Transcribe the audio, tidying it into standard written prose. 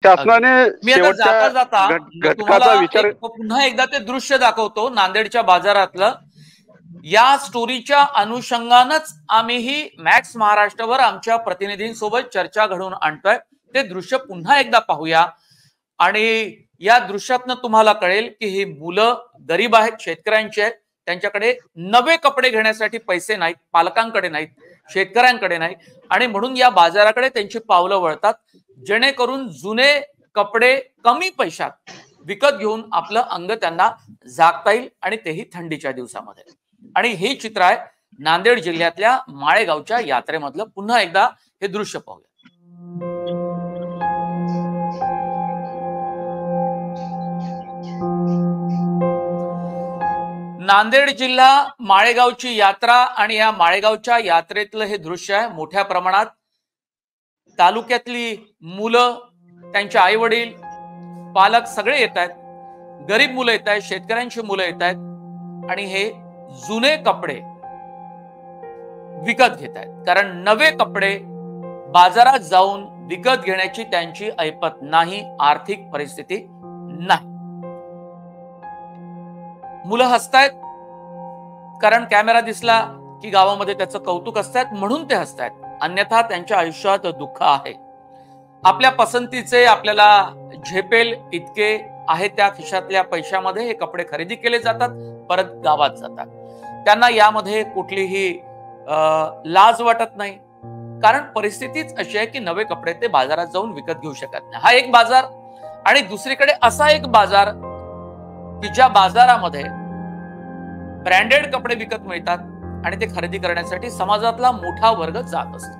शासनाने मी आता जाता जाता घटकाचा विचार पुन्हा एकदा ते दृश्य दाखवतो नांदेडच्या बाजारातलं. या स्टोरीच्या अनुषंगानच आम्हीही मॅक्स महाराष्ट्रावर आमच्या प्रतिनिधींसोबत चर्चा घडवून आणतोय. ते दृश्य पुन्हा एकदा पाहूया आणि या दृश्यातनं तुम्हाला कळेल की ही मुलं गरीब आहेत, शेतकऱ्यांची आहेत. त्यांच्याकडे नवे कपडे घेण्यासाठी पैसे नाहीत, पालकांकडे नाहीत, शेतकऱ्यांकडे नाही, आणि म्हणून या बाजाराकडे त्यांची पावलं वळतात, जेणेकरून जुने कपडे कमी पैशात विकत घेऊन आपलं अंग त्यांना झाकता येईल, आणि तेही थंडीच्या दिवसामध्ये. आणि हे चित्र आहे नांदेड जिल्ह्यातल्या माळेगावच्या यात्रेमधलं. पुन्हा एकदा हे दृश्य पाहूया. नांदेड जिल्हा माळेगावची यात्रा, आणि या माळेगावच्या यात्रेतलं हे दृश्य आहे. मोठ्या प्रमाणात तालुक्यातली मुलं, त्यांचे आई वडील, पालक सगळे येत आहेत. गरीब मुलं येत आहेत, शेतकऱ्यांची मुलं येत आहेत, आणि हे जुने कपडे विकत घेत आहेत. कारण नवे कपडे बाजारात जाऊन विकत घेण्याची त्यांची ऐपत नाही, आर्थिक परिस्थिती नाही. मुलं हसतायत कारण कॅमेरा दिसला की गावामध्ये त्याचं कौतुक असतात म्हणून ते हसतायत, अन्यथा त्यांच्या आयुष्यात दुःख आहे. आपल्या पसंतीचे, आपल्याला झेपेल इतके आहे त्या खिशातल्या पैशामध्ये हे कपडे खरेदी केले जातात, परत गावात जातात. त्यांना यामध्ये कुठलीही लाज वाटत नाही, कारण परिस्थितीच अशी आहे की नवे कपडे ते बाजारात जाऊन विकत घेऊ शकत नाही. हा एक बाजार, आणि दुसरीकडे असा एक बाजार की ज्या बाजारामध्ये ब्रँडेड कपडे विकत मिळतात, आणि ते खरेदी करण्यासाठी समाजातला मोठा वर्ग जात असतो.